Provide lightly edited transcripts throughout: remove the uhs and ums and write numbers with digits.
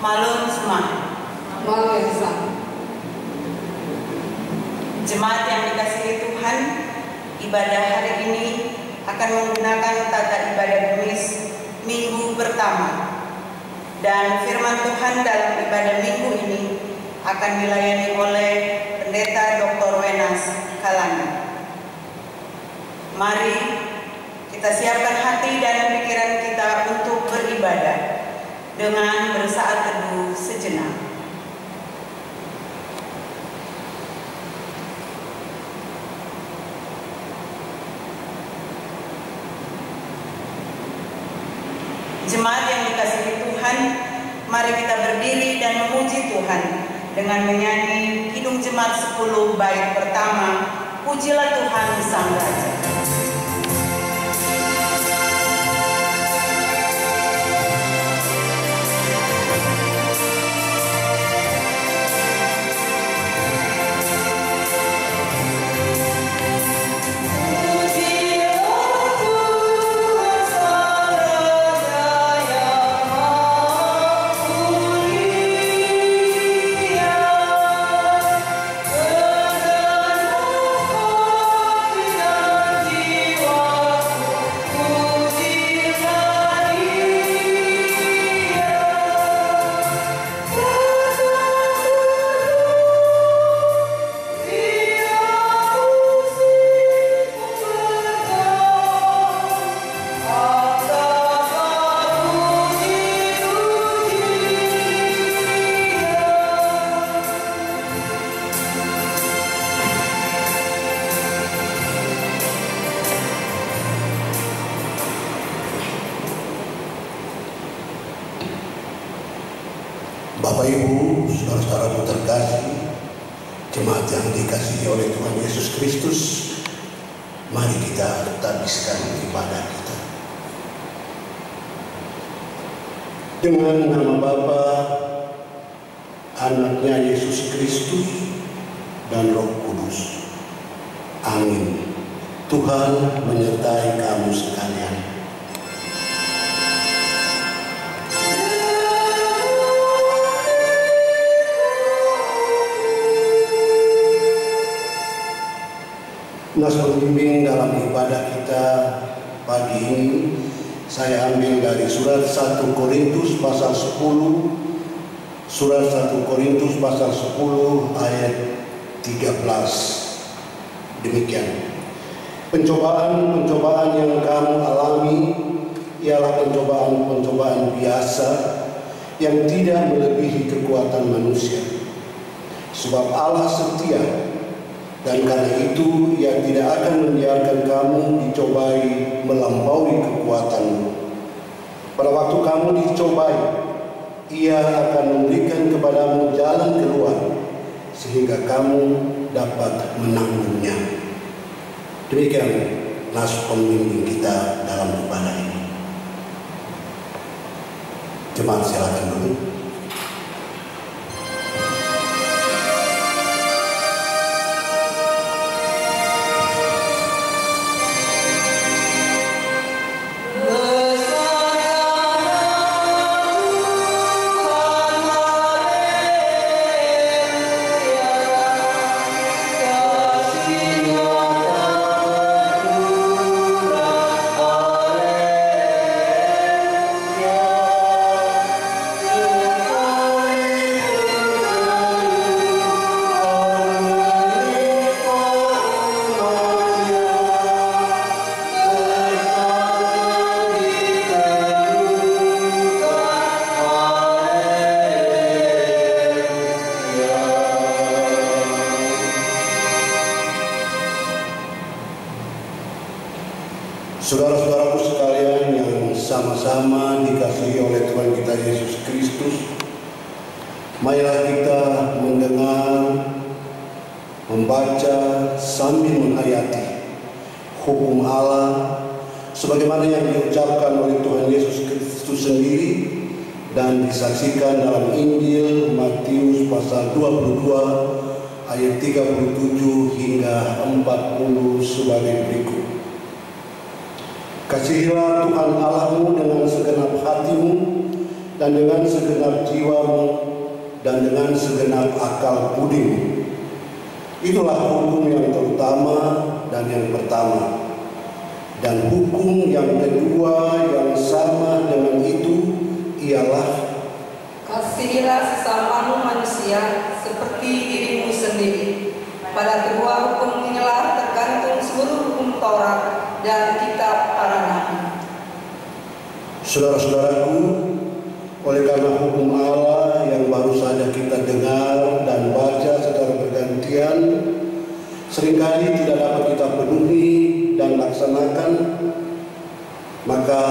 Malun semua. Jemaat yang dikasihi Tuhan, ibadah hari ini akan menggunakan tata ibadah Kemis minggu pertama. Dan firman Tuhan dalam ibadah minggu ini akan dilayani oleh Pendeta Dr. Wenas Kalana. Mari kita siapkan hati dan pikiran kita untuk beribadah dengan bersaat teduh sejenak. Jemaat yang dikasihi Tuhan, mari kita berdiri dan memuji Tuhan dengan menyanyi Kidung Jemaat 10 bait pertama, Pujilah Tuhan Sang Raja. Bapak Ibu, saudara-saudaraku terkasih, jemaat yang dikasihi oleh Tuhan Yesus Kristus, mari kita habiskan ibadah kita. Dengan nama Bapa, Anaknya Yesus Kristus, dan Roh Kudus. Amin. Tuhan menyertai kamu sekalian. Nas pembimbing dalam ibadah kita pagi ini saya ambil dari surat 1 Korintus pasal 10, surat 1 Korintus pasal 10 ayat 13. Demikian. Pencobaan-pencobaan yang kamu alami ialah pencobaan-pencobaan biasa yang tidak melebihi kekuatan manusia. Sebab Allah setia, dan karena itu Ia tidak akan membiarkan kamu dicobai melampaui kekuatanmu. Pada waktu kamu dicobai, Ia akan memberikan kepadamu jalan keluar sehingga kamu dapat menanggungnya. Demikian nas pembimbing kita dalam ibadah ini. Jemaat silakan dulu. Saudara-saudaraku sekalian yang sama-sama dikasihi oleh Tuhan kita Yesus Kristus, marilah kita mendengar, membaca sambil menghayati hukum Allah sebagaimana yang diucapkan oleh Tuhan Yesus Kristus sendiri dan disaksikan dalam Injil Matius pasal 22 ayat 37 hingga 40 sebagai berikut. Kasihilah Tuhan Allahmu dengan segenap hatimu, dan dengan segenap jiwamu, dan dengan segenap akal budimu. Itulah hukum yang terutama dan yang pertama. Dan hukum yang kedua yang sama dengan itu ialah, kasihilah sesamamu manusia seperti dirimu sendiri. Pada kedua hukum inilah tergantung seluruh hukum Taurat dan kitab para nabi. Saudara-saudaraku, oleh karena hukum Allah yang baru saja kita dengar dan baca secara bergantian, seringkali tidak dapat kita penuhi dan laksanakan, maka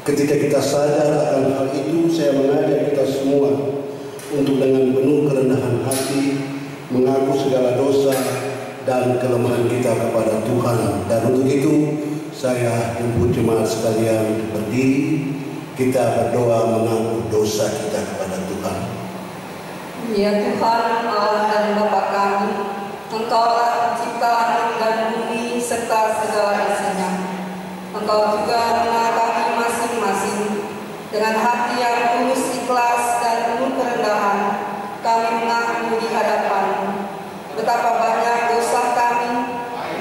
ketika kita sadar akan hal itu, saya mengajak kita semua untuk dengan penuh kerendahan hati mengaku segala dosa dan kelemahan kita kepada Tuhan. Dan untuk itu saya jemput jemaat sekalian berdiri, kita berdoa mengaku dosa kita kepada Tuhan. Ya Tuhan Allah dan Bapa kami, Engkaulah pencipta langit dan bumi serta segala isinya. Engkau juga mengenal kami masing-masing. Dengan hati yang tulus, ikhlas dan penuh kerendahan, kami mengaku di hadapan-Mu betapa banyak dosa kami,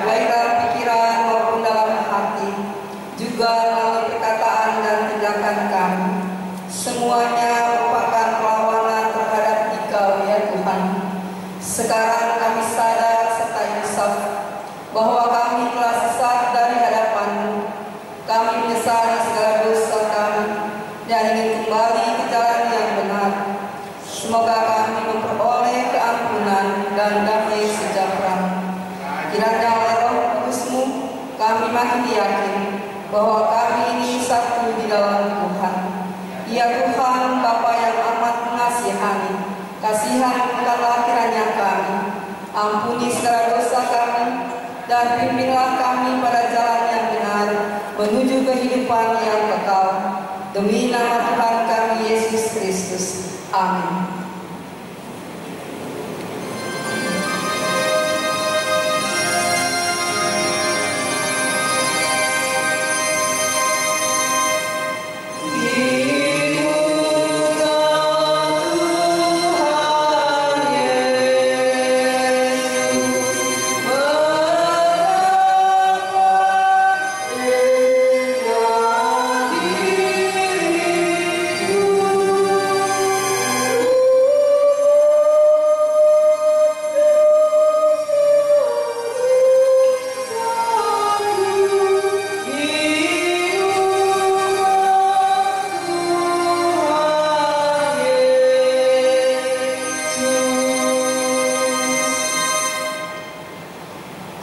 baik dalam pikiran maupun dalam hati, juga melalui perkataan dan tindakan kami. Semuanya merupakan perlawanan terhadap Dikau, ya Tuhan. Sekarang kami sadar serta insaf bahwa kami telah sesat dari hadapan-Mu. Kami menyesali segala dosa kami dan ingin kembali ke jalan yang benar. Semoga kami memperoleh keampunan dan damai sejahtera. Kiranya oleh Roh Kudus-Mu kami makin yakin bahwa kami ini satu di dalam Tuhan. Ya Tuhan, Bapa yang amat mengasihani, kasihankanlah kiranya kami, ampuni segala dosa kami, dan pimpinlah kami pada jalan yang benar menuju kehidupan yang kekal. Demi nama Tuhan kami Yesus Kristus. Amin.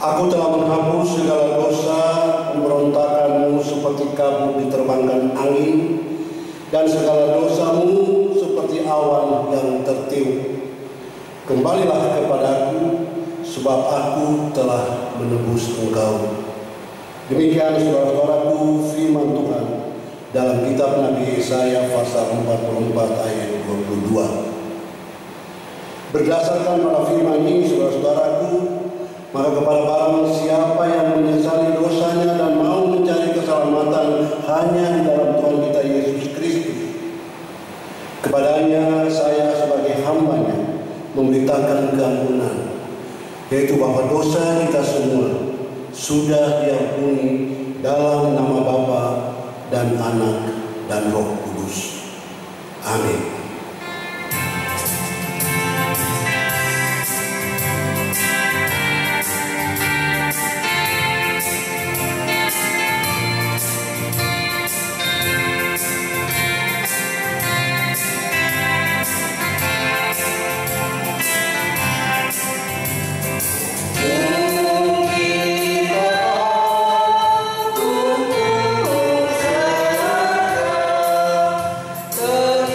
Aku telah menghapus segala dosa pemberontakanmu seperti kabut diterbangkan angin, dan segala dosamu seperti awan yang tertiup. Kembalilah kepadaku, sebab aku telah menebus engkau. Demikian saudara-saudaraku firman Tuhan dalam kitab Nabi Yesaya pasal 44 ayat 22. Berdasarkan pada firman ini saudara-saudaraku, maka kepada barang siapa yang menyesali dosanya dan mau mencari keselamatan hanya di dalam Tuhan kita Yesus Kristus, kepadanya saya sebagai hambanya memberitakan keampunan, yaitu bahwa dosa kita semua sudah diampuni dalam nama Bapa dan Anak dan Roh Kudus. Amin.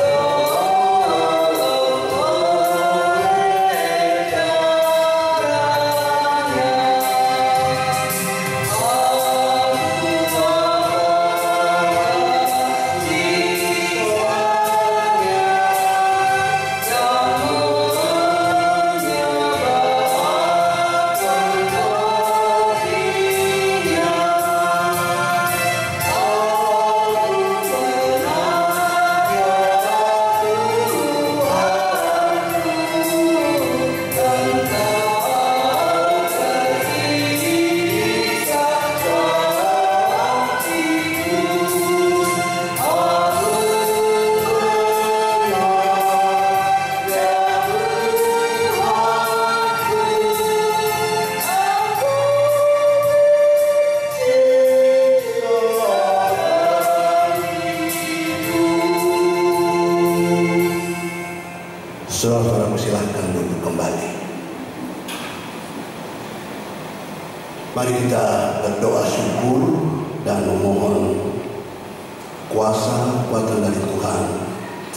Oh Mari kita berdoa syukur dan memohon kuasa kekuatan dari Tuhan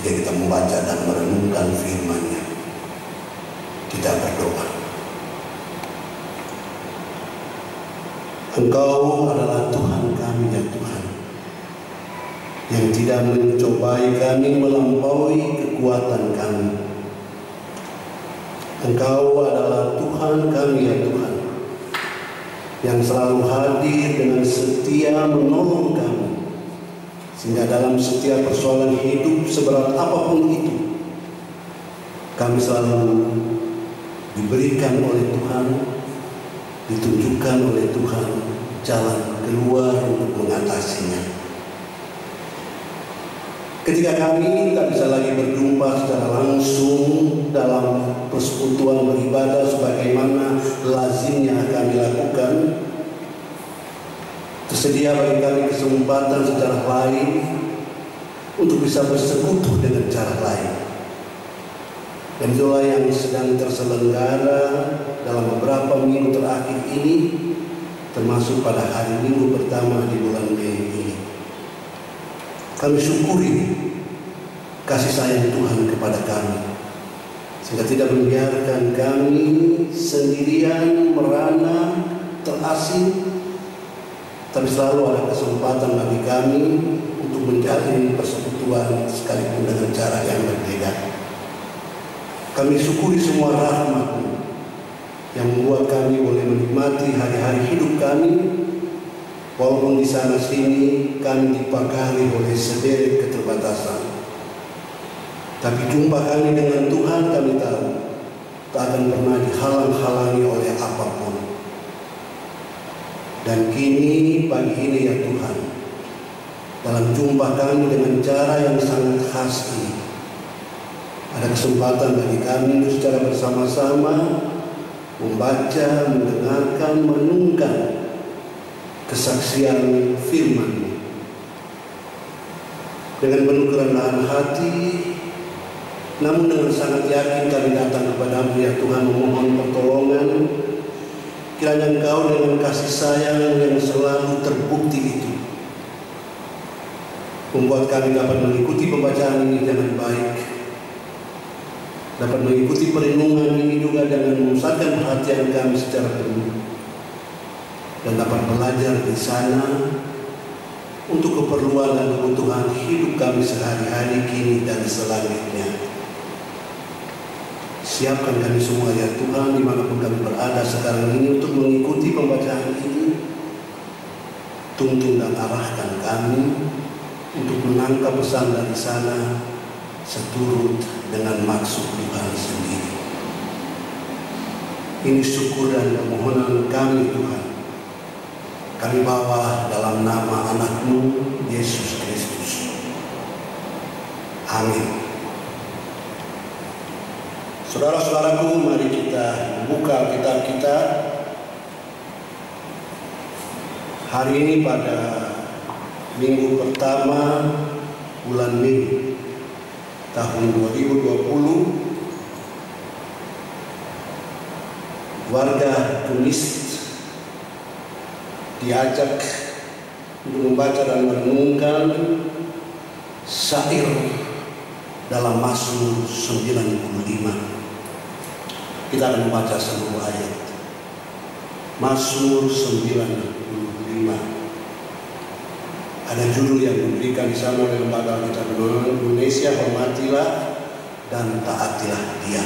ketika kita membaca dan merenungkan firman-Nya. Kita berdoa. Engkau adalah Tuhan kami, ya Tuhan, yang tidak mencobai kami melampaui kekuatan kami. Engkau adalah Tuhan kami, ya Tuhan, yang selalu hadir dengan setia menolong kami, sehingga dalam setiap persoalan hidup seberat apapun itu, kami selalu diberikan oleh Tuhan, ditunjukkan oleh Tuhan jalan keluar untuk mengatasinya. Ketika kami tak bisa lagi berjumpa secara langsung dalam persekutuan beribadah sebagaimana lazimnya kami lakukan, tersedia bagi kami kesempatan secara lain untuk bisa bersekutu dengan cara lain. Dan itulah yang sedang terselenggara dalam beberapa minggu terakhir ini, termasuk pada hari Minggu pertama di bulan Mei ini. Kami syukuri kasih sayang Tuhan kepada kami, sehingga tidak membiarkan kami sendirian merana terasing, tapi selalu ada kesempatan bagi kami untuk menjalin persekutuan sekalipun dengan cara yang berbeda. Kami syukuri semua rahmat-Mu yang membuat kami boleh menikmati hari-hari hidup kami, walaupun di sana sini kami dipakari oleh sederet keterbatasan. Tapi jumpa kami dengan Tuhan kami tahu tak akan pernah dihalang-halangi oleh apapun. Dan kini pagi ini, ya Tuhan, dalam jumpa kami dengan cara yang sangat khas ini, ada kesempatan bagi kami untuk secara bersama-sama membaca, mendengarkan, merenungkan kesaksian firman-Mu. Dengan penuh kerendahan hati, namun dengan sangat yakin kami datang kepada-Mu, ya Tuhan, memohon pertolongan. Kiranya Engkau dengan kasih sayang yang selalu terbukti itu membuat kami dapat mengikuti pembacaan ini dengan baik, dapat mengikuti perenungan ini juga dengan memusatkan perhatian kami secara penuh, dan dapat belajar di sana untuk keperluan dan kebutuhan hidup kami sehari-hari kini dan selanjutnya. Siapkan kami semua, ya Tuhan, dimanapun kami berada sekarang ini untuk mengikuti pembacaan ini. Tuntun dan arahkan kami untuk menangkap pesan dari sana seturut dengan maksud Tuhan sendiri. Ini syukur dan permohonan kami, Tuhan, kami bawa dalam nama anak-Mu, Yesus Kristus. Amin. Saudara-saudaraku, mari kita buka kitab kita. Hari ini pada minggu pertama bulan Mei tahun 2020, warga Tunis diajak untuk membaca dan merenungkan syair dalam Mazmur 95. Kita akan membaca seluruh ayat. Mazmur 95. Ada judul yang diberikan di sana oleh Lembaga Alkitab Indonesia, Hormatilah dan Taatilah Dia.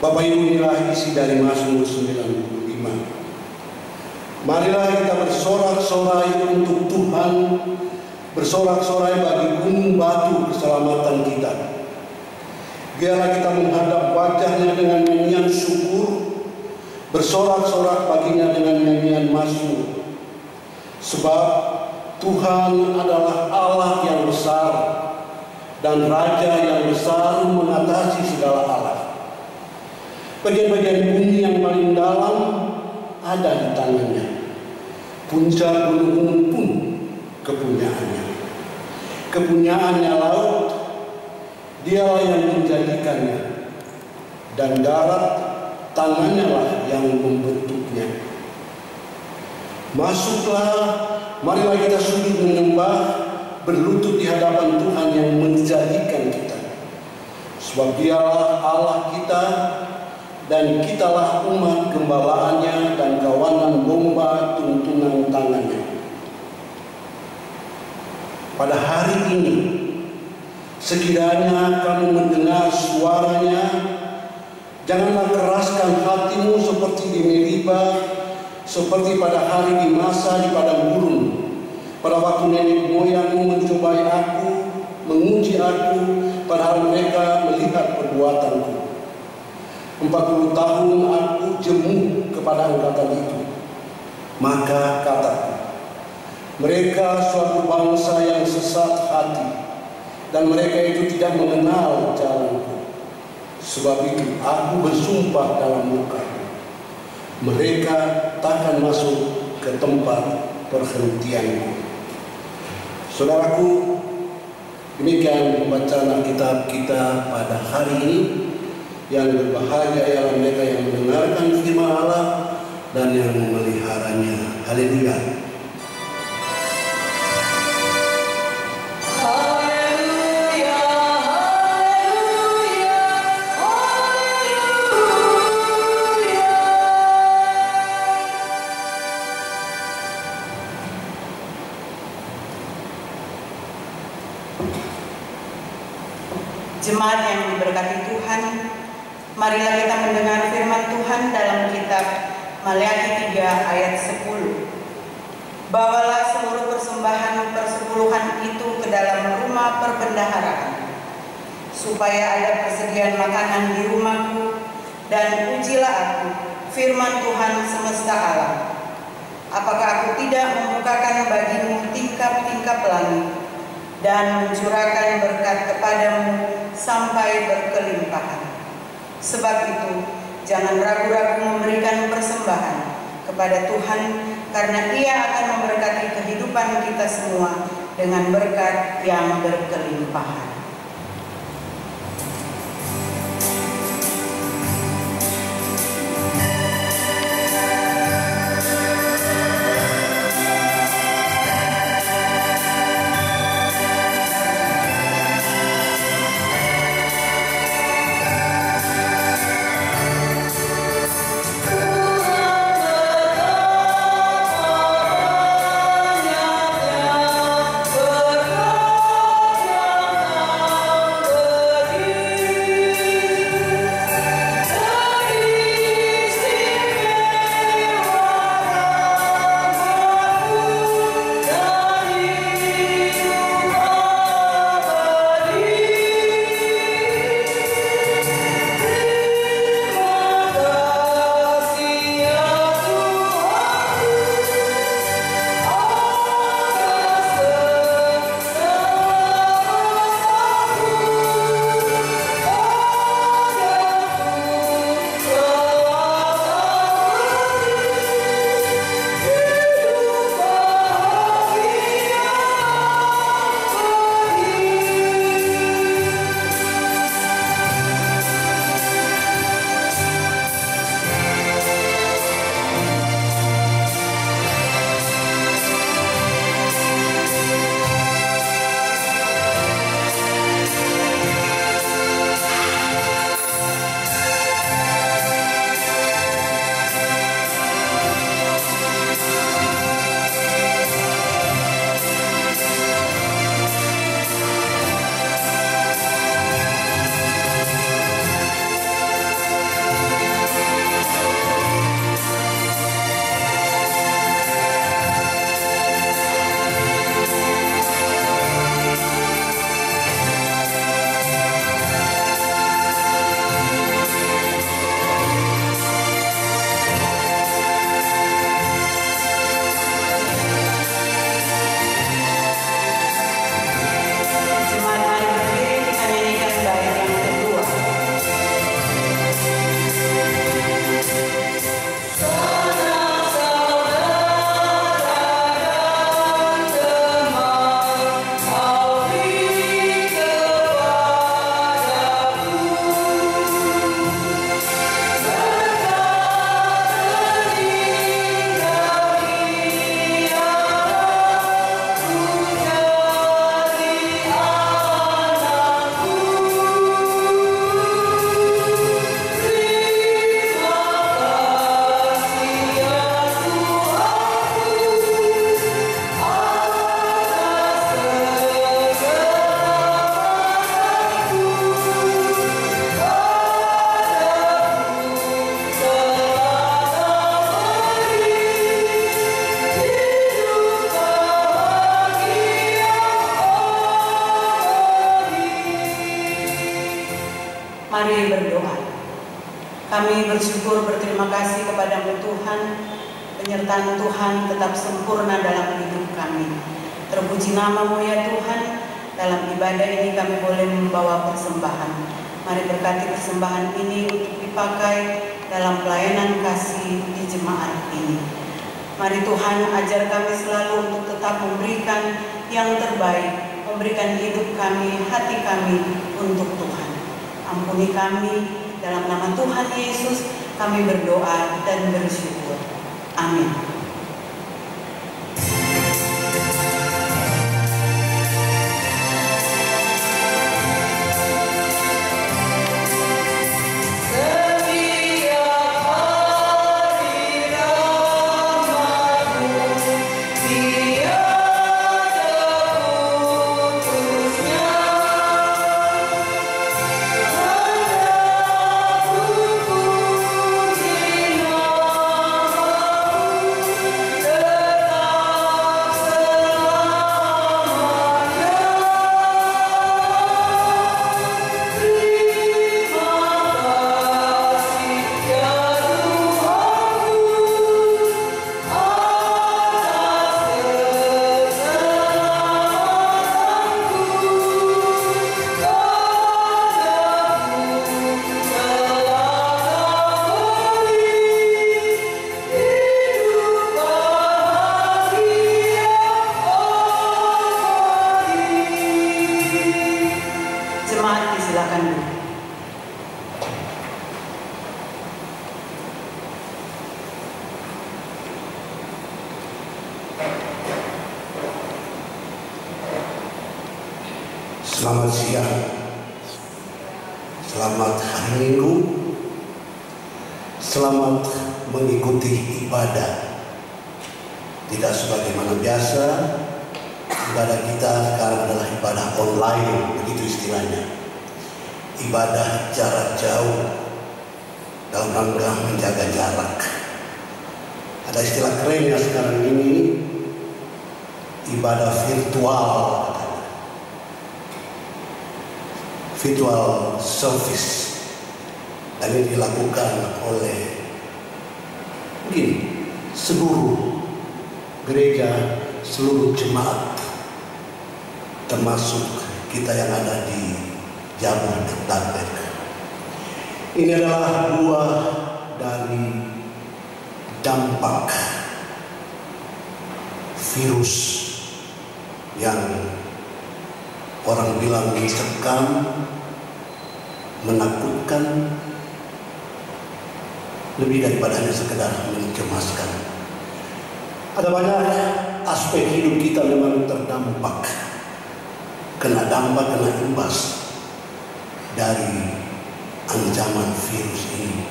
Bapak Ibu, inilah isi dari Mazmur 95. Marilah kita bersorak-sorai untuk Tuhan, bersorak-sorai bagi gunung batu keselamatan kita. Biarlah kita menghadap wajah-Nya dengan nyanyian syukur, bersorak-sorak baginya dengan nyanyian mazmur. Sebab Tuhan adalah Allah yang besar dan Raja yang besar mengatasi segala Allah. Bagian-bagian bumi yang paling dalam ada di tangan-Nya. Puncak gunung-gunung pun kepunyaannya. Kepunyaannya laut, Dialah yang menjadikannya, dan darat tangannya lah yang membentuknya. Masuklah, marilah kita sujud menyembah, berlutut di hadapan Tuhan yang menjadikan kita. Sebab Dialah Allah kita, dan kitalah umat gembalaannya dan kawanan domba tuntunan tangannya. Pada hari ini, sekiranya kamu mendengar suaranya, janganlah keraskan hatimu seperti di Meriba, seperti pada hari di Masa di padang gurun, pada waktu nenek moyangmu mencobai aku, menguji aku, padahal mereka melihat perbuatanku. 40 tahun aku jemu kepada angkatan itu. Maka kataku, mereka suatu bangsa yang sesat hati, dan mereka itu tidak mengenal jalanku. Sebab itu aku bersumpah dalam muka-Mu, mereka takkan masuk ke tempat perhentianku. Saudaraku, demikian pembacaan Alkitab kita pada hari ini. Yang berbahagia ialah mereka yang mendengarkan firman Allah dan yang memeliharanya. Haleluya. Jemaat yang diberkati Tuhan, marilah kita mendengar firman Tuhan dalam kitab Maleakhi 3 ayat 10. Bawalah seluruh persembahan persepuluhan itu ke dalam rumah perbendaharaan, supaya ada persediaan makanan di rumahku, dan ujilah aku, firman Tuhan semesta alam. Apakah aku tidak membukakan bagimu tingkap-tingkap langit, dan mencurahkan berkat kepadamu sampai berkelimpahan. Sebab itu, jangan ragu-ragu memberikan persembahan kepada Tuhan, karena Ia akan memberkati kehidupan kita semua dengan berkat yang berkelimpahan. Kami bersyukur berterima kasih kepada-Mu Tuhan, penyertaan Tuhan tetap sempurna dalam hidup kami. Terpuji nama-Mu ya Tuhan, dalam ibadah ini kami boleh membawa persembahan. Mari berkati persembahan ini untuk dipakai dalam pelayanan kasih di jemaat ini. Mari Tuhan ajar kami selalu untuk tetap memberikan yang terbaik, memberikan hidup kami, hati kami untuk Tuhan. Ampuni kami, dalam nama Tuhan Yesus kami berdoa dan bersyukur. Amin. Selamat siang, selamat hari Minggu, selamat mengikuti ibadah. Tidak sebagaimana biasa, ibadah kita sekarang adalah ibadah online, begitu istilahnya. Ibadah jarak jauh dalam rangka menjaga jarak. Ada istilah kerennya sekarang ini, ibadah virtual. Virtual service, dan ini dilakukan oleh mungkin seluruh gereja, seluruh jemaat, termasuk kita yang ada di Jabodetabek. Ini adalah buah dari dampak virus yang orang bilang mencekam, menakutkan, lebih daripada hanya sekedar mencemaskan. Ada banyak aspek hidup kita memang terdampak, kena dampak, kena imbas dari ancaman virus ini.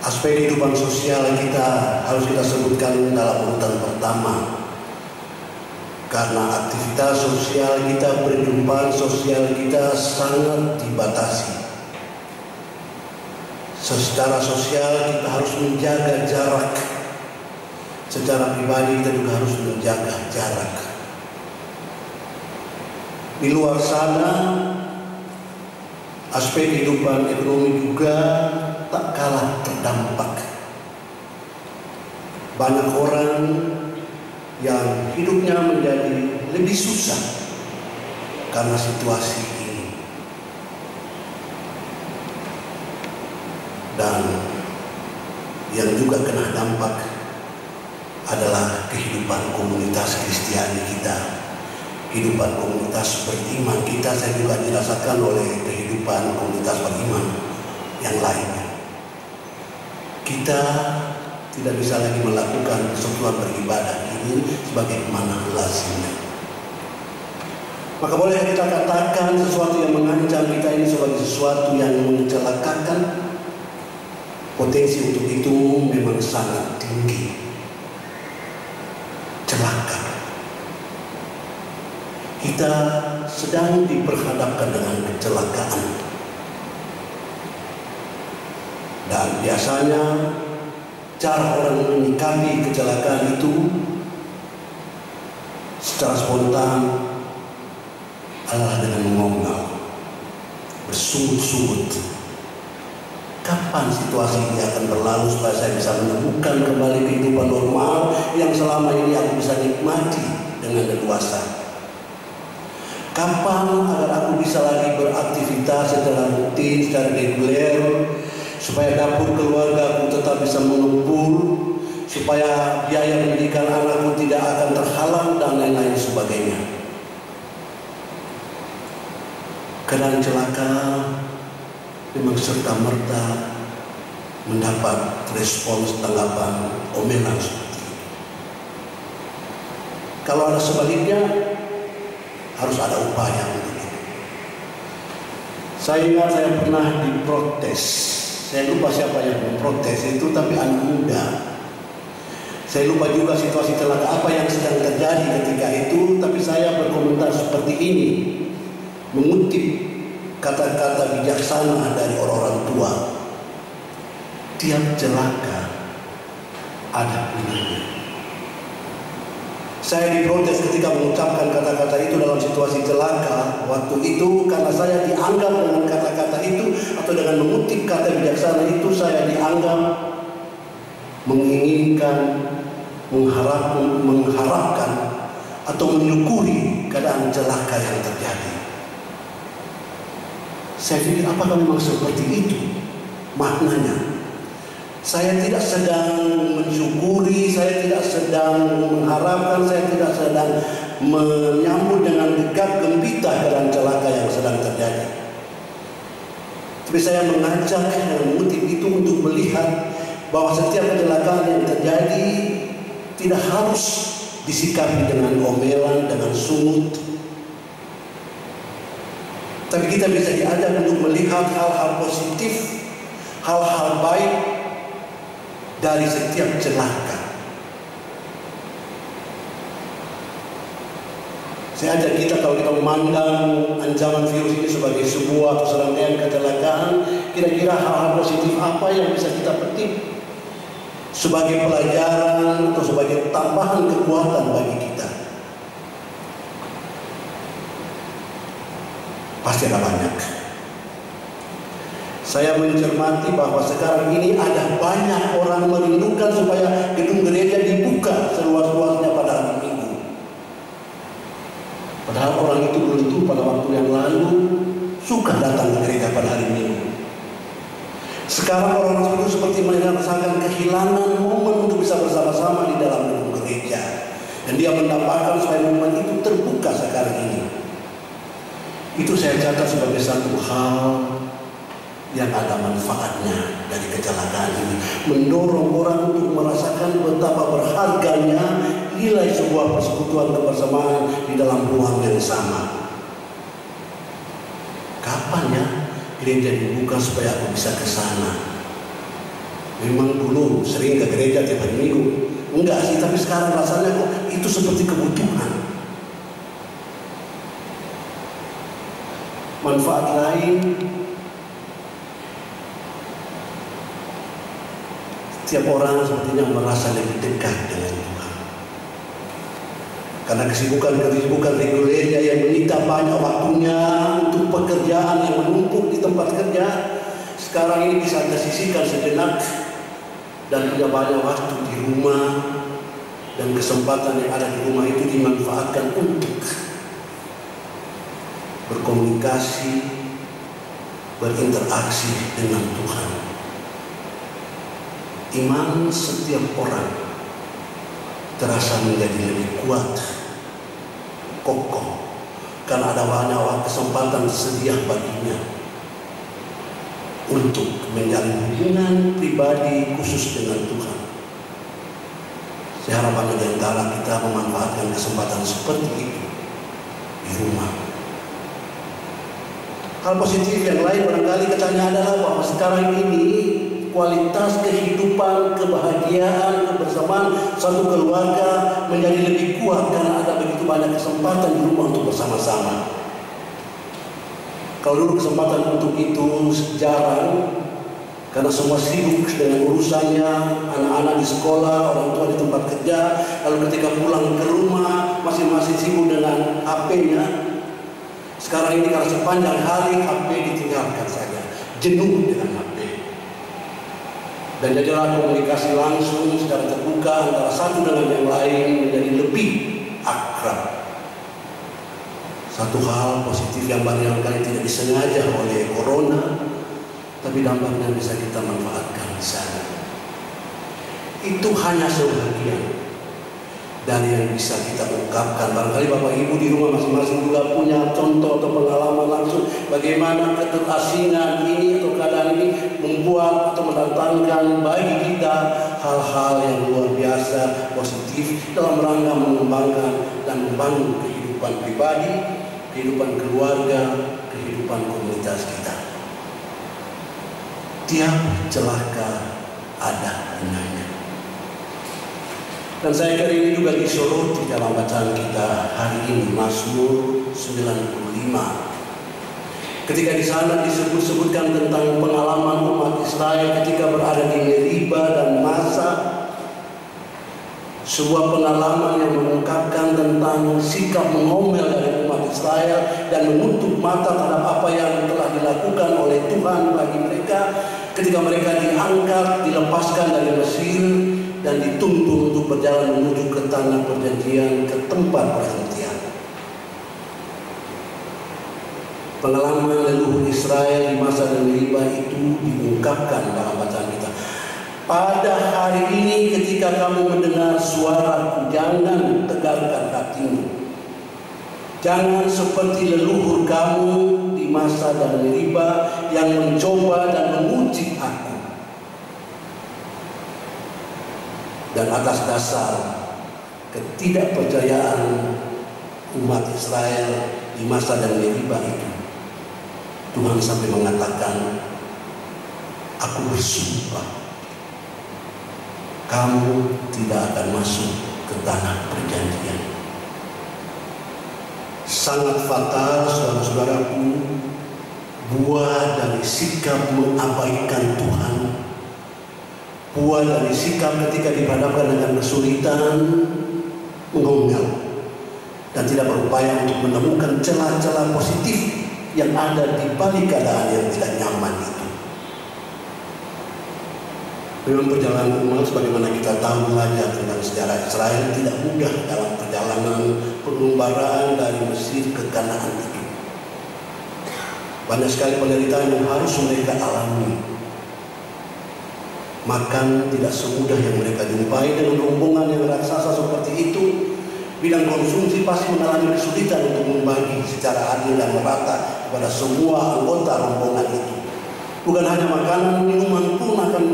Aspek kehidupan sosial kita harus kita sebutkan dalam urutan pertama. Karena aktivitas sosial kita, perjumpaan sosial kita sangat dibatasi. Secara sosial kita harus menjaga jarak. Secara pribadi kita juga harus menjaga jarak. Di luar sana, aspek kehidupan ekonomi juga tak kalah terdampak. Banyak orang yang hidupnya menjadi lebih susah karena situasi ini. Dan yang juga kena dampak adalah kehidupan komunitas Kristiani kita, kehidupan komunitas beriman kita. Saya juga dirasakan oleh kehidupan komunitas beriman yang lainnya. Kita tidak bisa lagi melakukan persekutuan beribadah ini sebagaimana lazimnya. Maka boleh kita katakan sesuatu yang mengancam kita ini sebagai sesuatu yang mencelakakan. Potensi untuk itu memang sangat tinggi. Celaka. Kita sedang diperhadapkan dengan kecelakaan. Dan biasanya cara orang menyikapi kecelakaan itu secara spontan adalah dengan mengonggau, bersungut-sungut, Kapan situasi ini akan berlalu supaya saya bisa menemukan kembali kehidupan normal yang selama ini aku bisa nikmati dengan leluasa? Kapan agar aku bisa lagi beraktivitas secara rutin, secara reguler, supaya dapur keluarga aku tetap bisa mengepul, supaya biaya pendidikan anakku tidak akan terhalang dan lain-lain sebagainya. Keadaan celaka memang serta-merta mendapat respons tanggapan omelan seperti itu. Kalau ada sebaliknya, harus ada upaya untuk itu. Saya ingat saya pernah diprotes. Saya lupa siapa yang memprotes itu, tapi anak muda. Saya lupa juga situasi celaka apa yang sedang terjadi ketika itu, tapi saya berkomentar seperti ini, mengutip kata-kata bijaksana dari orang-orang tua. Tiap celaka ada gunanya. Saya diprotes ketika mengucapkan kata-kata itu dalam situasi celaka. Waktu itu karena saya dianggap dengan kata-kata itu atau dengan mengutip kata bijaksana itu, saya dianggap menginginkan, mengharapkan atau menyukuri keadaan celaka yang terjadi. Saya pikir apakah memang seperti itu maknanya? Saya tidak sedang mensyukuri, saya tidak sedang mengharapkan, saya tidak sedang menyambut dengan gegap gempita keadaan celaka yang sedang terjadi. Tapi saya mengajak dan mengutip itu untuk melihat bahwa setiap kecelakaan yang terjadi tidak harus disikapi dengan omelan, dengan sungut. Tapi kita bisa diajak untuk melihat hal-hal positif, hal-hal baik dari setiap celaka. Saya ajak kita, kalau kita memandang ancaman virus ini sebagai sebuah serangkaian kecelakaan, kira-kira hal-hal positif apa yang bisa kita petik sebagai pelajaran atau sebagai tambahan kekuatan bagi kita? Pasti ada banyak. Saya mencermati bahwa sekarang ini ada banyak orang merindukan supaya gedung gereja dibuka seluas-luasnya pada hari Minggu. Padahal orang itu belum tentu pada waktu yang lalu suka datang ke gereja pada hari Minggu. Sekarang orang itu seperti merasakan kehilangan momen untuk bisa bersama-sama di dalam gedung gereja. Dan dia mendapatkan supaya momen itu terbuka sekarang ini. Itu saya catat sebagai satu hal yang ada manfaatnya dari kecelakaan ini. Mendorong orang untuk merasakan betapa berharganya nilai sebuah persekutuan kebersamaan di dalam ruang yang sama. Kapan ya gereja dibuka supaya aku bisa ke sana? Memang dulu sering ke gereja tiap hari Minggu. Enggak sih, tapi sekarang rasanya kok itu seperti kebutuhan. Manfaat lain, setiap orang sepertinya merasa lebih dekat dengan Tuhan. Karena kesibukan regulernya yang menyita banyak waktunya untuk pekerjaan yang menumpuk di tempat kerja, sekarang ini bisa tersisihkan sejenak dan punya banyak waktu di rumah, dan kesempatan yang ada di rumah itu dimanfaatkan untuk berkomunikasi, berinteraksi dengan Tuhan. Iman setiap orang terasa menjadi lebih kuat, kokoh, karena ada banyak kesempatan sedia baginya untuk menjalin hubungan pribadi khusus dengan Tuhan. Saya harap di antara kita memanfaatkan kesempatan seperti itu di rumah. Hal positif yang lain barangkali kesannya adalah bahwa sekarang ini kualitas kehidupan, kebahagiaan, kebersamaan satu keluarga menjadi lebih kuat karena ada begitu banyak kesempatan di rumah untuk bersama-sama. Kalau dulu kesempatan untuk itu jarang, karena semua sibuk dengan urusannya, anak-anak di sekolah, orang tua di tempat kerja, lalu ketika pulang ke rumah masing-masing sibuk dengan HP-nya. Sekarang ini karena sepanjang hari HP ditinggalkan saja, jenuh dengan HP. Dan jadilah komunikasi langsung secara terbuka antara satu dengan yang lain menjadi lebih akrab. Satu hal positif yang barangkali tidak disengaja oleh corona, tapi dampaknya bisa kita manfaatkan di sana. Itu hanya sebagian dari yang bisa kita ungkapkan. Barangkali Bapak Ibu di rumah masing-masing juga punya contoh atau pengalaman langsung bagaimana keterasingan ini atau keadaan ini membuat atau mendatangkan bagi kita hal-hal yang luar biasa positif dalam rangka mengembangkan dan membangun kehidupan pribadi, kehidupan keluarga, kehidupan komunitas kita. Tiap celaka ada gunanya. Dan saya kira ini juga disoroti dalam bacaan kita hari ini, Mazmur 95. Ketika di sana disebutkan tentang pengalaman umat Israel ketika berada di Meriba dan Masa, sebuah pengalaman yang mengungkapkan tentang sikap mengomel dari umat Israel dan menutup mata terhadap apa yang telah dilakukan oleh Tuhan bagi mereka ketika mereka diangkat, dilepaskan dari Mesir dan dituntun untuk berjalan menuju ke tanah perjanjian, ke tempat perhentian. Pengalaman leluhur Israel di masa dan Meriba itu diungkapkan dalam bacaan kita. Pada hari ini ketika kamu mendengar suaraku, jangan tegarkan hatimu. Jangan seperti leluhur kamu di masa dan Meriba yang mencoba dan menguji aku. Dan atas dasar ketidakpercayaan umat Israel di masa dan Meriba itu, Tuhan sampai mengatakan, aku bersumpah, kamu tidak akan masuk ke tanah perjanjian. Sangat fatal, saudara-saudaraku, buah dari sikap mengabaikan Tuhan, buah dari sikap ketika dihadapkan dengan kesulitan, mengomel, dan tidak berupaya untuk menemukan celah-celah positif yang ada di balik keadaan yang tidak nyaman itu. Memang perjalanan umat sebagaimana kita tahu belajar tentang sejarah Israel tidak mudah dalam perjalanan pengumbaraan dari Mesir ke Kanaan itu. Banyak sekali penderitaan yang harus mereka alami. Makan tidak semudah yang mereka jumpai dengan rombongan yang raksasa seperti itu. Bidang konsumsi pasti mengalami kesulitan untuk membagi secara adil dan merata kepada semua anggota rombongan itu. Bukan hanya makanan, minuman pun akan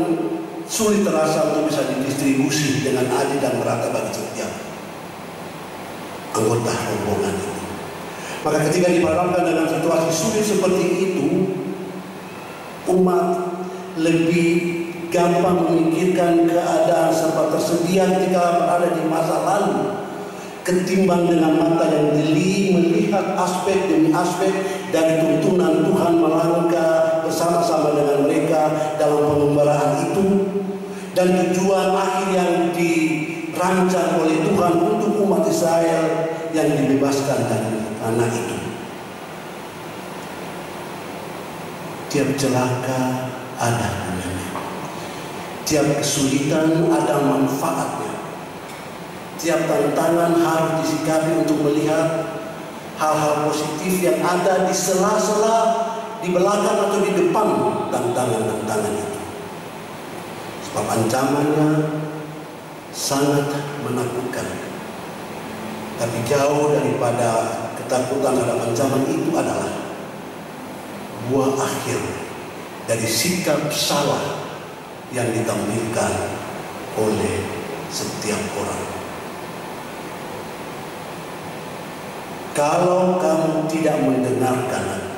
sulit terasa untuk bisa didistribusi dengan adil dan merata bagi setiap anggota rombongan itu. Maka ketika dihadapkan dengan situasi sulit seperti itu, umat lebih gampang memikirkan keadaan serba tersedia ketika berada di masa lalu ketimbang dengan mata yang jeli melihat aspek demi aspek dari tuntunan Tuhan melangkah bersama-sama dengan mereka dalam pengembaraan itu dan tujuan akhir yang dirancang oleh Tuhan untuk umat Israel yang dibebaskan dari tanah itu. Tiap celaka ada gunanya, tiap kesulitan ada manfaatnya. Tiap tantangan harus disikapi untuk melihat hal-hal positif yang ada di sela-sela, di belakang atau di depan tantangan-tantangan itu. Sebab ancamannya sangat menakutkan. Tapi jauh daripada ketakutan terhadap ancaman itu adalah buah akhir dari sikap salah yang ditampilkan oleh setiap orang. Kalau kamu tidak mendengarkan aku,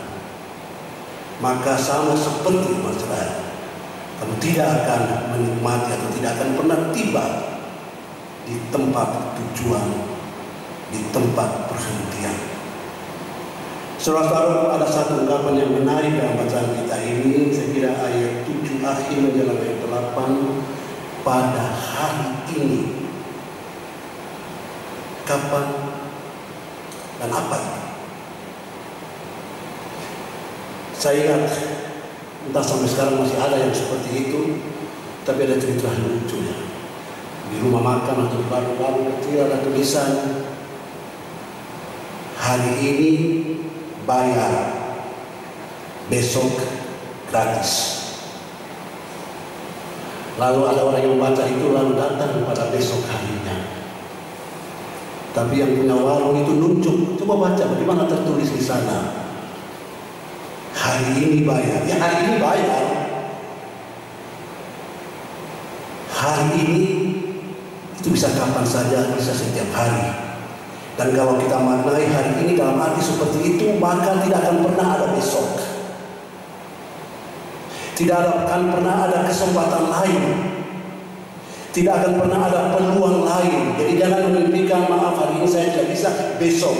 maka sama seperti Israel, kamu tidak akan menikmati atau tidak akan pernah tiba di tempat tujuan, di tempat perhentian. Saudara-saudara, ada satu ungkapan yang menarik dalam bacaan kita ini. Saya kira ayat 7 akhir menjelang ayat 8. Pada hari ini, kapan dan apa itu? Saya ingat, entah sampai sekarang masih ada yang seperti itu. Tapi ada cerita lucunya. Di rumah makan atau warung-warung kecil ada tulisan, hari ini bayar, besok gratis. Lalu ada orang yang baca itu lalu datang pada besok harinya. Tapi yang punya warung itu nunjuk, coba baca bagaimana tertulis di sana. Hari ini bayar, ya hari ini bayar. Hari ini itu bisa kapan saja, bisa setiap hari. Dan kalau kita maknai hari ini dalam arti seperti itu, maka tidak akan pernah ada besok. Tidak akan pernah ada kesempatan lain. Tidak akan pernah ada peluang lain. Jadi jangan memimpikan, maaf hari ini saya tidak bisa, besok.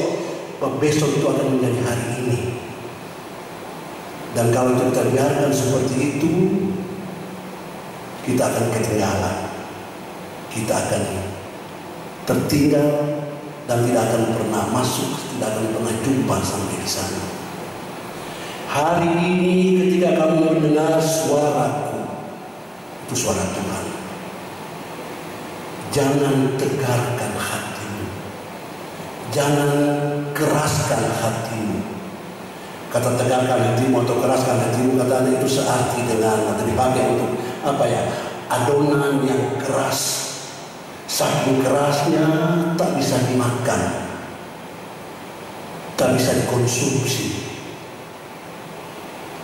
Besok itu akan menjadi hari ini. Dan kalau kita biarkan seperti itu, kita akan ketinggalan. Kita akan tertinggal dan tidak akan pernah masuk, tidak akan pernah jumpa sampai di sana. Hari ini ketika kamu mendengar suaraku, itu suara Tuhan. Jangan tegarkan hatimu. Jangan keraskan hatimu. Kata tegarkan hatimu atau keraskan hatimu, katanya itu searti dengan atau dipakai untuk apa ya? Adonan yang keras. Saking kerasnya tak bisa dimakan, tak bisa dikonsumsi,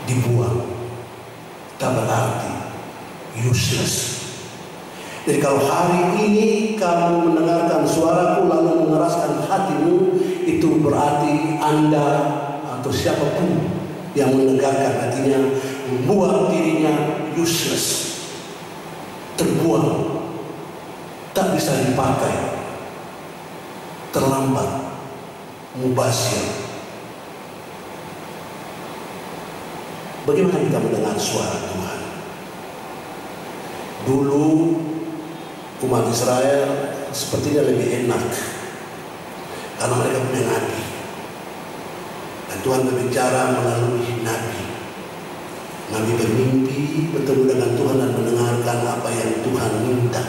dibuang, tak berarti, useless. Jadi kalau hari ini kamu mendengarkan suaraku lalu mengeraskan hatimu, itu berarti Anda atau siapapun yang mendengarkan hatinya membuat dirinya useless, terbuang, tak bisa dipakai, terlambat, mubazir. Bagaimana kita mendengar suara Tuhan? Dulu umat Israel sepertinya lebih enak karena mereka punya nabi. Dan Tuhan berbicara melalui nabi. Nabi bermimpi, bertemu dengan Tuhan dan mendengarkan apa yang Tuhan minta.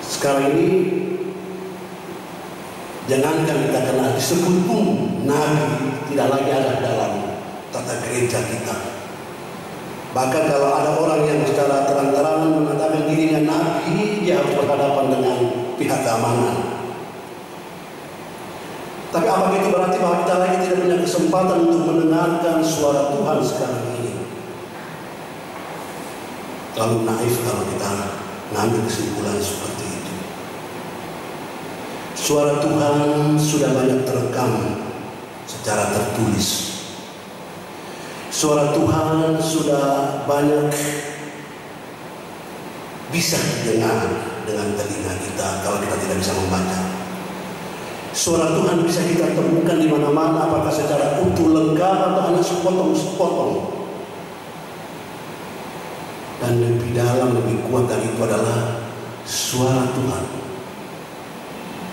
Sekarang ini jangankan kita kenal, disebut pun nabi tidak lagi ada dalam tata gereja kita. Bahkan kalau ada orang yang secara terang-terangan mengatakan dirinya nabi, dia harus berhadapan dengan pihak keamanan. Tapi apakah itu berarti bahwa kita lagi tidak punya kesempatan untuk mendengarkan suara Tuhan sekarang ini? Terlalu naif kalau kita mengambil kesimpulan seperti itu. Suara Tuhan sudah banyak terekam secara tertulis. Suara Tuhan sudah banyak bisa didengar dengan telinga kita kalau kita tidak bisa membaca. Suara Tuhan bisa kita temukan di mana-mana, apakah secara utuh lengkap atau hanya sepotong-sepotong. Dan lebih dalam, lebih kuat dari itu adalah suara Tuhan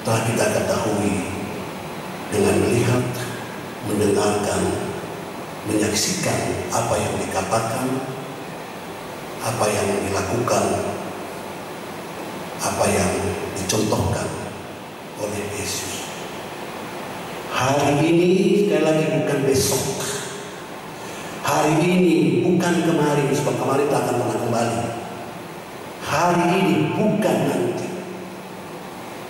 telah kita ketahui dengan melihat, mendengarkan, menyaksikan apa yang dikatakan, apa yang dilakukan, apa yang dicontohkan oleh Yesus. Hari ini sekali lagi bukan besok. Hari ini bukan kemarin, sebab kemarin tak akan pernah kembali. Hari ini bukan nanti.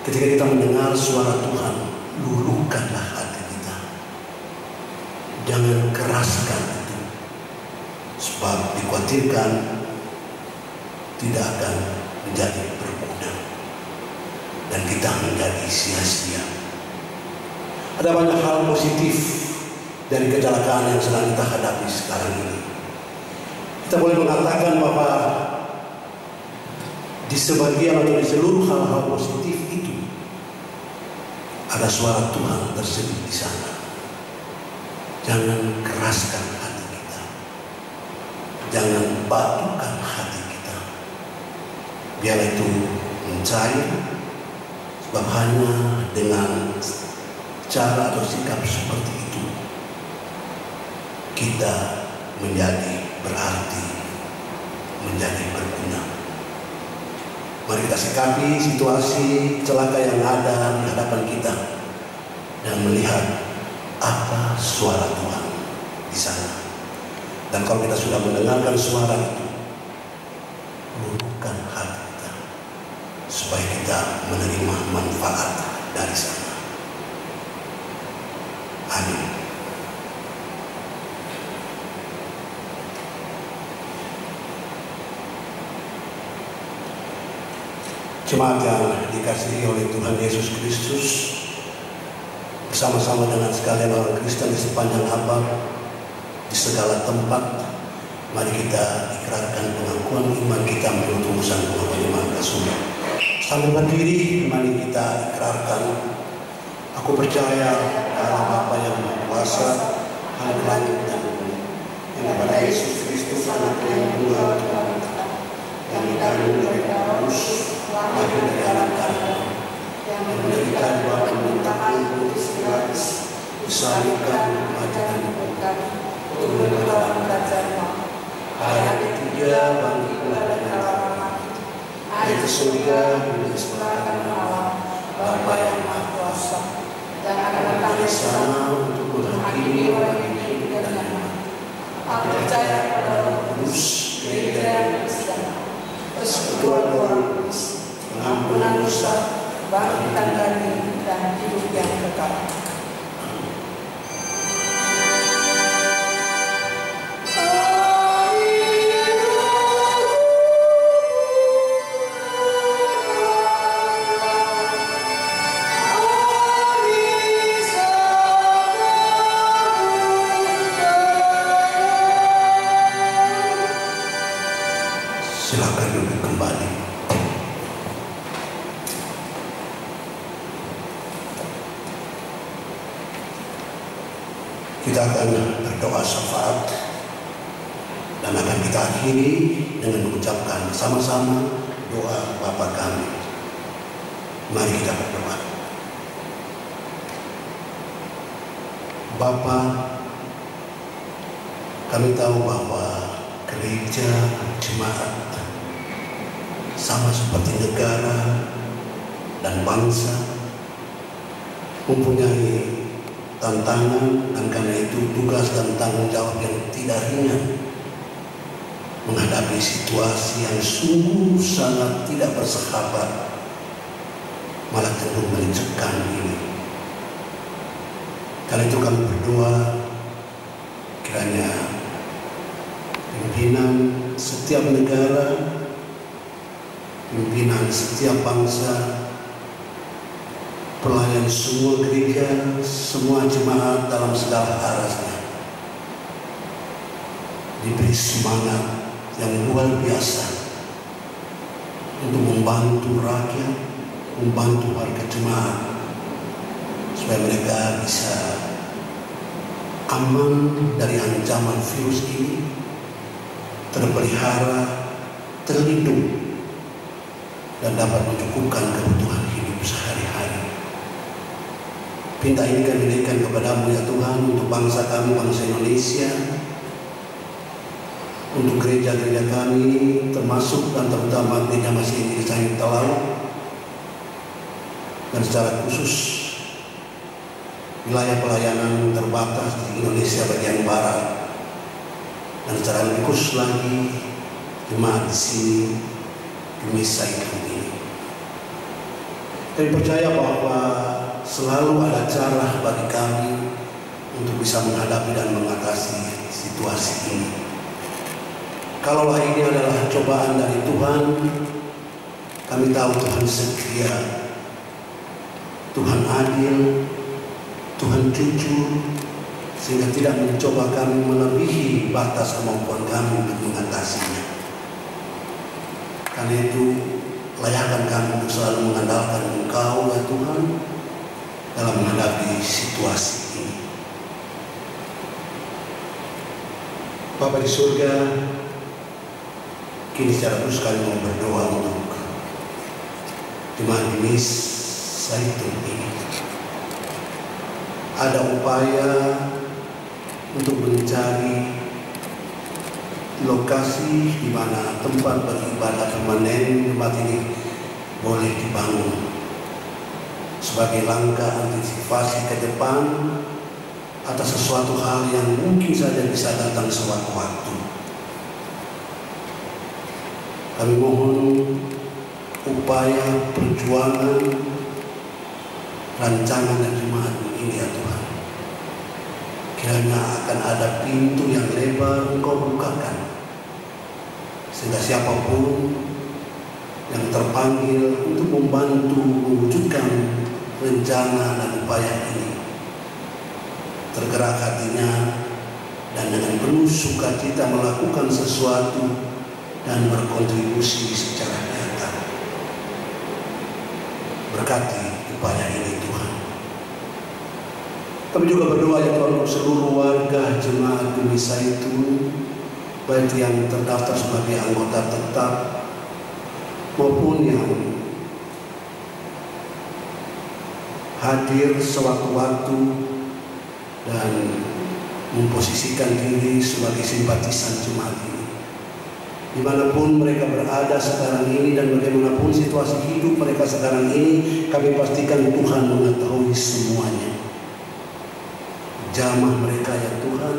Ketika kita mendengar suara Tuhan, luluhkanlah hati kita. Jangan keraskan itu, sebab dikhawatirkan tidak akan menjadi berguna dan kita menjadi sia-sia. Ada banyak hal positif dari kecelakaan yang sedang kita hadapi sekarang ini. Kita boleh mengatakan bahwa di sebagian atau di seluruh hal-hal positif itu ada suara Tuhan terselip di sana. Jangan keraskan hati kita, jangan batukan hati kita. Biar itu mencair, sebab hanya dengan cara atau sikap seperti itu kita menjadi berarti menjadi berguna. Mari kita sikapi situasi celaka yang ada di hadapan kita dan melihat apa suara Tuhan di sana. Dan kalau kita sudah mendengarkan suara itu, luluhkan hati kita supaya kita menerima manfaat dari sana. Amin. Jemaat yang dikasihi oleh Tuhan Yesus Kristus, bersama-sama dengan sekalian orang Kristen di sepanjang abad, di segala tempat, mari kita ikrarkan pengakuan iman kita menurut rumusan pengakuan iman Rasul. Sambil berdiri, mari kita ikrarkan, aku percaya Allah Bapa yang Maha Kuasa, Hal langit dan bumi, yang kepada Yesus Kristus Anak yang Tuhan, yang dikandung dari Paulus, lahir dari anak kandung, yang menderita di bawah pemerintahan Pontius Pilatus, disalibkan, mati dan dikuburkan, turun ke dalam kerajaan Allah. Hari ketiga bangkit dari antara mati, naik ke surga, duduk sebelah kanan Allah, Bapa yang Maha Kuasa, dan akan datang di sana untuk menghakimi orang yang hidup dan yang mati. Aku percaya pada Roh Kudus, Gereja yang Kristen, persekutuan orang kudus, pengampunan dosa, bangkitan dari dan hidup yang kekal. Silakan duduk kembali. Kita akan berdoa syafaat dan akan kita akhiri dengan mengucapkan sama-sama doa Bapa kami. Mari kita berdoa. Bapa, kami tahu bahwa gereja, jemaat, sama seperti negara dan bangsa, mempunyai tantangan, dan karena itu tugas dan tanggung jawab yang tidak ringan menghadapi situasi yang sungguh sangat tidak bersahabat, malah cenderung mencekam ini. Karena itu kami berdoa kiranya pimpinan setiap negara, pimpinan setiap bangsa, pelayan semua gereja, semua jemaat dalam segala arasnya diberi semangat yang luar biasa untuk membantu rakyat, membantu warga jemaat supaya mereka bisa aman dari ancaman virus ini, terpelihara, terlindung, dan dapat mencukupkan kebutuhan hidup sehari-hari. Pinta ini kami naikkan kepadamu ya Tuhan, untuk bangsa kami, bangsa Indonesia, untuk gereja-gereja kami, termasuk dan terutama gereja Masjid di Sangit Talau, dan secara khusus wilayah pelayanan terbatas di Indonesia bagian barat, dan secara lebih khusus lagi jemaat di sini di Misa itu ini. Kami percaya bahwa selalu ada cara bagi kami untuk bisa menghadapi dan mengatasi situasi ini. Kalaulah ini adalah cobaan dari Tuhan, kami tahu Tuhan setia, Tuhan adil, Tuhan jujur, sehingga tidak mencoba kami melebihi batas kemampuan kami untuk mengatasinya. Karena itu, layakkan kami untuk selalu mengandalkan Engkau ya Tuhan dalam menghadapi situasi ini. Bapa di surga, kini secara terus kami mau berdoa untuk jemaat Misa itu ini. Ada upaya untuk mencari lokasi di mana tempat beribadah permanen tempat ini boleh dibangun sebagai langkah antisipasi ke depan atas sesuatu hal yang mungkin saja bisa datang sewaktu-waktu. Kami mohon upaya perjuangan rancangan dan jemaat ini ya Tuhan, kiranya akan ada pintu yang lebar Engkau bukakan, sehingga siapapun yang terpanggil untuk membantu mewujudkan rencana dan upaya ini tergerak hatinya dan dengan penuh sukacita melakukan sesuatu dan berkontribusi secara nyata. Berkati upaya ini Tuhan. Kami juga berdoa ya Tuhan untuk seluruh warga jemaat Bumi Zaitun, baik yang terdaftar sebagai anggota tetap maupun yang hadir sewaktu-waktu dan memposisikan diri sebagai simpatisan jemaat ini. Dimanapun mereka berada sekarang ini dan bagaimanapun situasi hidup mereka sekarang ini, kami pastikan Tuhan mengetahui semuanya. Jamah mereka ya Tuhan,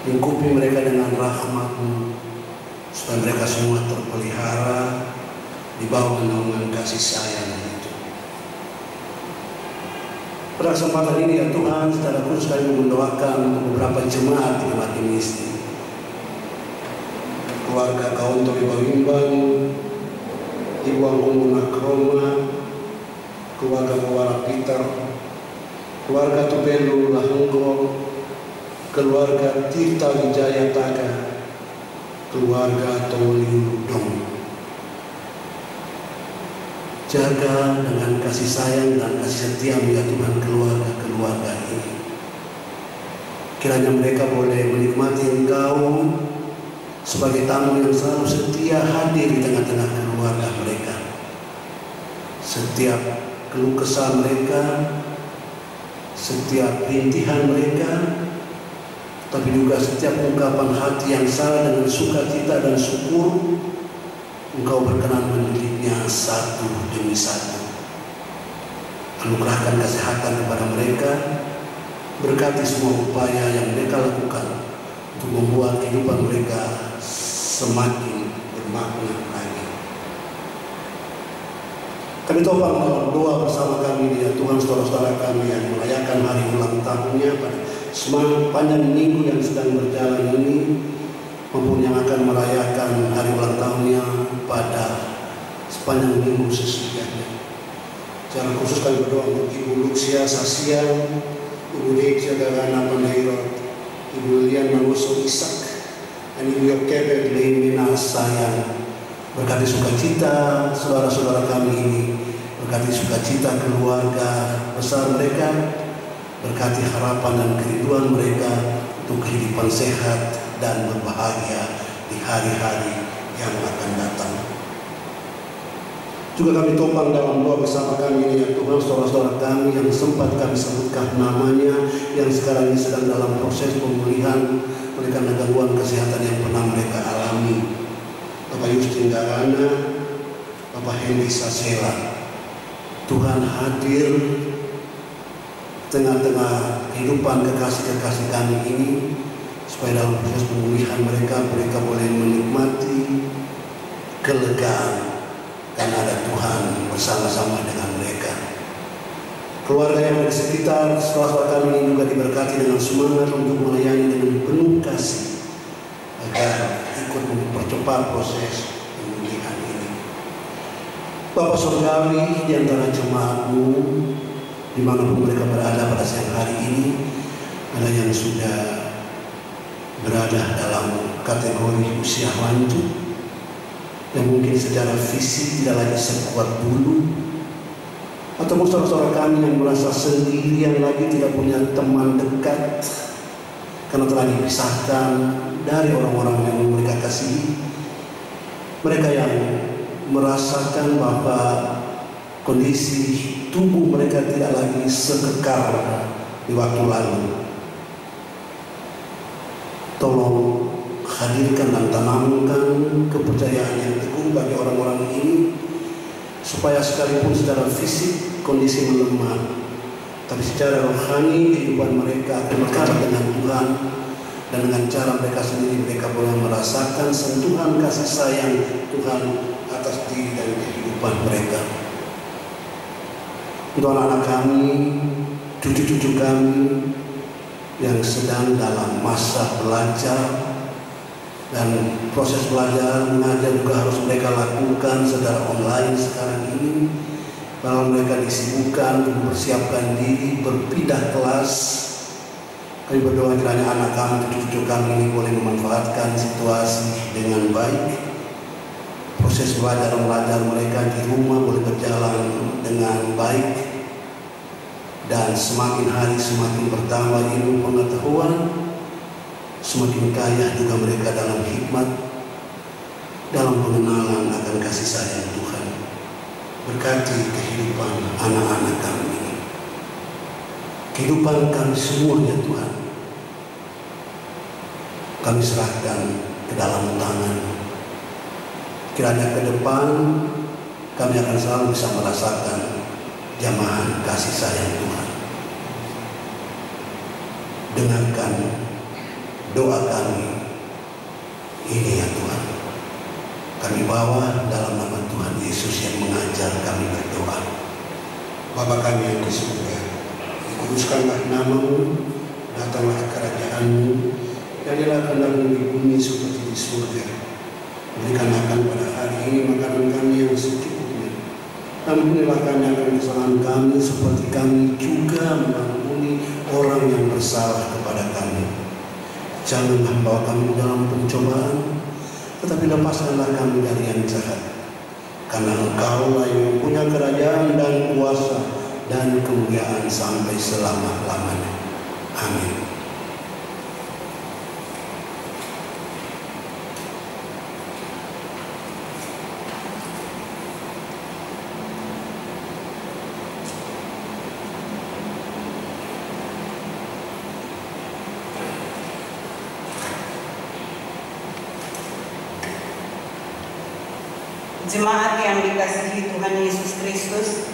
lingkupi mereka dengan rahmat-Mu, supaya mereka semua terpelihara di bawah naungan kasih sayang itu. Pada kesempatan ini ya Tuhan, secara khusus kami mendoakan beberapa jemaat di tempat ini, keluarga kaum Tobi Bawimban, Ibu Anggung Akroma, keluarga Muara Peter, keluarga Tupelu Lahunggo, keluarga Tirta Wijaya Taga, keluarga Toli Ludong. Jaga dengan kasih sayang dan kasih setia-Mu ya Tuhan keluarga-keluarga ini. Kiranya mereka boleh menikmati Engkau sebagai tamu yang selalu setia hadir di tengah-tengah keluarga mereka. Setiap keluh kesah mereka, setiap rintihan mereka, tapi juga setiap ungkapan hati yang salah dengan sukacita dan syukur, Engkau berkenan mendidiknya satu demi satu. Anugerahkan kesehatan kepada mereka, berkati semua upaya yang mereka lakukan untuk membuat kehidupan mereka semakin bermakna lagi. Kami topang dalam doa bersama kami ya Tuhan, saudara-saudara kami yang merayakan hari ulang tahunnya pada sepanjang minggu yang sedang berjalan ini, maupun yang akan merayakan hari ulang tahunnya pada sepanjang minggu sesudahnya. Secara khusus kami berdoa untuk Ibu Lucia Sasia, Ibu Decia Gagana Pandairot, Ibu Lian Manguso Isak, dan Ibu Yokebe Leimina Sayang. Berkati sukacita saudara-saudara kami ini, berkati sukacita keluarga besar mereka, berkati harapan dan kerinduan mereka untuk kehidupan sehat dan berbahagia di hari-hari yang akan datang. Juga kami topang dalam doa bersama kami ini ya Tuhan, saudara-saudara kami yang sempat kami sebutkan namanya, yang sekarang ini sedang dalam proses pemulihan oleh karena gangguan kesehatan yang pernah mereka alami. Bapak Justin Darana, Bapak Henry Sasela, Tuhan hadir tengah-tengah kehidupan kekasih-kekasih kami ini, supaya dalam proses pemulihan mereka boleh menikmati kelegaan karena ada Tuhan bersama-sama dengan mereka. Keluarga yang ada di sekitar saudara kami ini juga diberkati dengan semangat untuk melayani dengan penuh kasih agar ikut mempercepat proses pemulihan ini. Bapak Surgawi, di antara jemaat-Mu dimanapun mereka berada pada siang hari ini, ada yang sudah berada dalam kategori usia lanjut, yang mungkin secara fisik tidak lagi sekuat dulu, atau saudara-saudara kami yang merasa sendirian lagi, tidak punya teman dekat karena telah dipisahkan dari orang-orang yang mereka kasihi. Mereka yang merasakan bahwa kondisi tubuh mereka tidak lagi sekekar di waktu lalu. Tolong hadirkan dan tanamkan kepercayaan yang teguh bagi orang-orang ini, supaya sekalipun secara fisik kondisi melemah, tapi secara rohani kehidupan mereka akan berkat dengan Tuhan, dan dengan cara mereka sendiri mereka boleh merasakan sentuhan kasih sayang Tuhan atas diri dan kehidupan mereka. Untuk anak-anak kami, cucu-cucu kami yang sedang dalam masa belajar, dan proses belajar mengajar juga harus mereka lakukan secara online sekarang ini. Kalau mereka disibukkan mempersiapkan diri berpindah kelas, kami berdoa kiranya anak kami, cucu-cucu kami ini boleh memanfaatkan situasi dengan baik. Proses belajar mengajar mereka di rumah boleh berjalan dengan baik, dan semakin hari semakin bertambah ilmu pengetahuan, semakin kaya juga mereka dalam hikmat, dalam pengenalan akan kasih sayang Tuhan. Berkati kehidupan anak-anak kami ini, kehidupan kami semuanya Tuhan, kami serahkan ke dalam tangan. Kiranya ke depan kami akan selalu bisa merasakan jamahan kasih sayang Tuhan. Dengarkan doa kami ini ya Tuhan. Kami bawa dalam nama Tuhan Yesus yang mengajar kami berdoa. Bapa kami yang di surga, dikuduskanlah nama-Mu, datanglah kerajaan-Mu, jadilah kehendak-Mu di bumi seperti di surga. Berikan akan pada hari ini makanan kami yang secukupnya. Ampunilah kami akan kesalahan kami, seperti kami juga mengampuni orang yang bersalah kepada kami. Janganlah bawa kami dalam pencobaan, tetapi lepaskanlah kami dari yang jahat. Karena Engkau-lah yang punya kerajaan dan kuasa dan kemuliaan sampai selama-lamanya. Amin. Jemaat yang dikasihi Tuhan Yesus Kristus,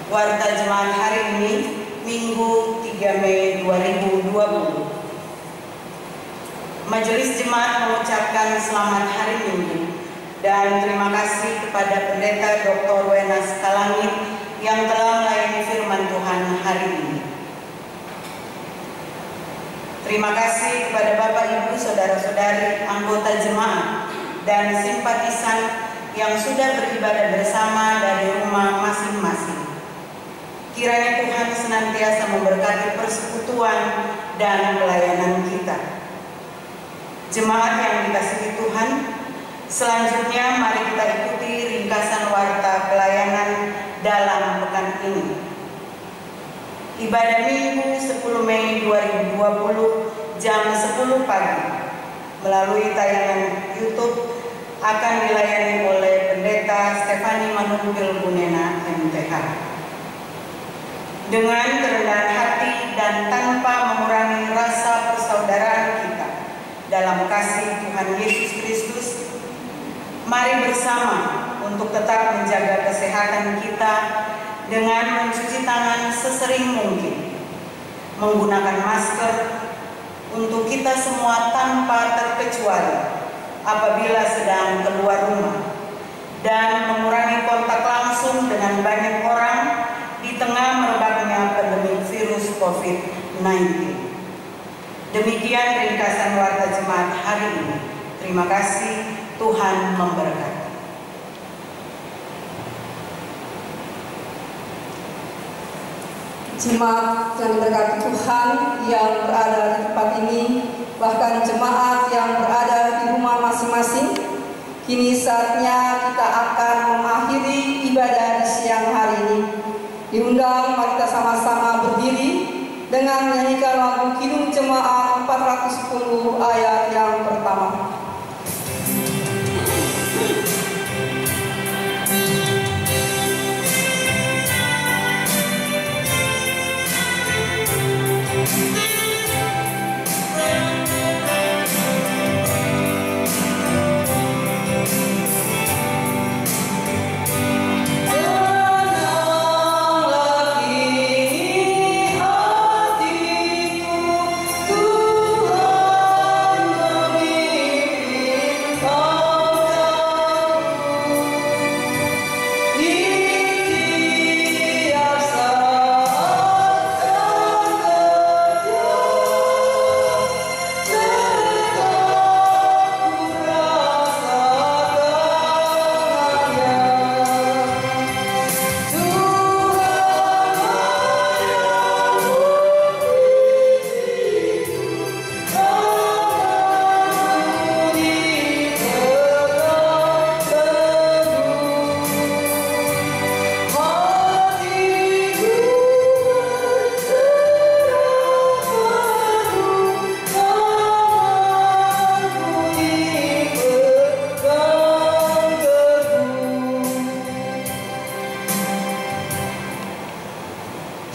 warta jemaat hari ini, Minggu 3 Mei 2020. Majelis Jemaat mengucapkan selamat hari Minggu dan terima kasih kepada Pendeta Dr. Wenas Kalangit yang telah melayani firman Tuhan hari ini. Terima kasih kepada Bapak Ibu, Saudara-saudari, anggota jemaat dan simpatisan yang sudah beribadah bersama dari rumah masing-masing. Kiranya Tuhan senantiasa memberkati persekutuan dan pelayanan kita. Jemaat yang dikasihi Tuhan, selanjutnya mari kita ikuti ringkasan warta pelayanan dalam pekan ini. Ibadah Minggu 10 Mei 2020 jam 10 pagi melalui tayangan YouTube akan dilayani oleh Pendeta Stefani Manungkil Bunena MTH. Dengan kerendahan hati dan tanpa mengurangi rasa persaudaraan kita dalam kasih Tuhan Yesus Kristus, mari bersama untuk tetap menjaga kesehatan kita dengan mencuci tangan sesering mungkin, menggunakan masker untuk kita semua tanpa terkecuali apabila sedang keluar rumah, dan mengurangi kontak langsung dengan banyak orang di tengah merebaknya pandemi virus COVID-19. Demikian ringkasan warta jemaat hari ini. Terima kasih, Tuhan memberkati. Jemaat yang diberkati Tuhan yang berada di tempat ini, bahkan jemaat yang berada di rumah masing-masing, kini saatnya kita akan mengakhiri ibadah di siang hari ini. Diundang mari kita sama-sama berdiri dengan menyanyikan lagu Kidung Jemaat 410 ayat yang pertama.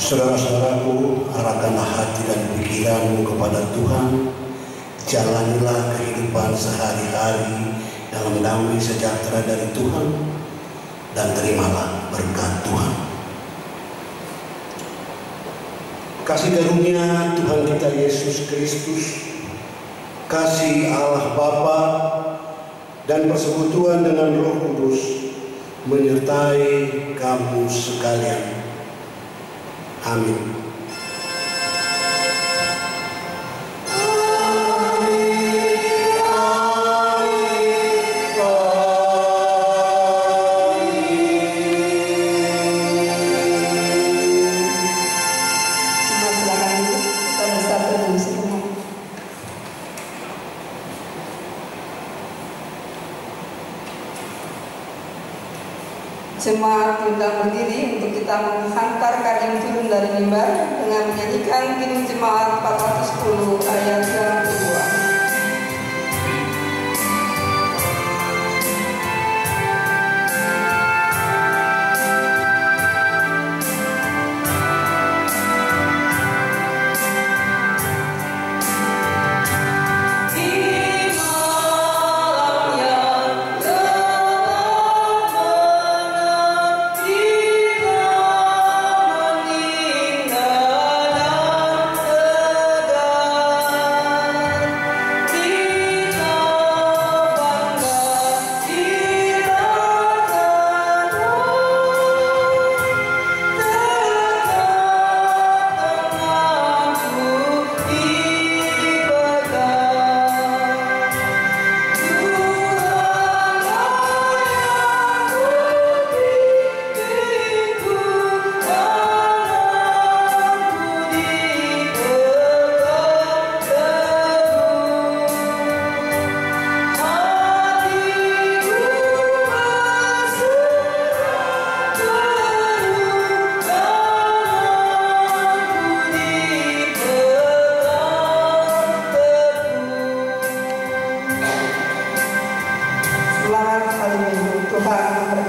Saudara-saudaraku, arahkanlah hati dan pikiranmu kepada Tuhan. Jalanilah kehidupan sehari-hari dalam damai sejahtera dari Tuhan, dan terimalah berkat Tuhan. Kasih karunia Tuhan kita Yesus Kristus, kasih Allah Bapa, dan persekutuan dengan Roh Kudus menyertai kamu sekalian. Amin. Jemaat diundang berdiri untuk kita menghantar kadin turun dari mimbar dengan menyanyikan Kidung Jemaat 410 ayat yang kedua. Tuhan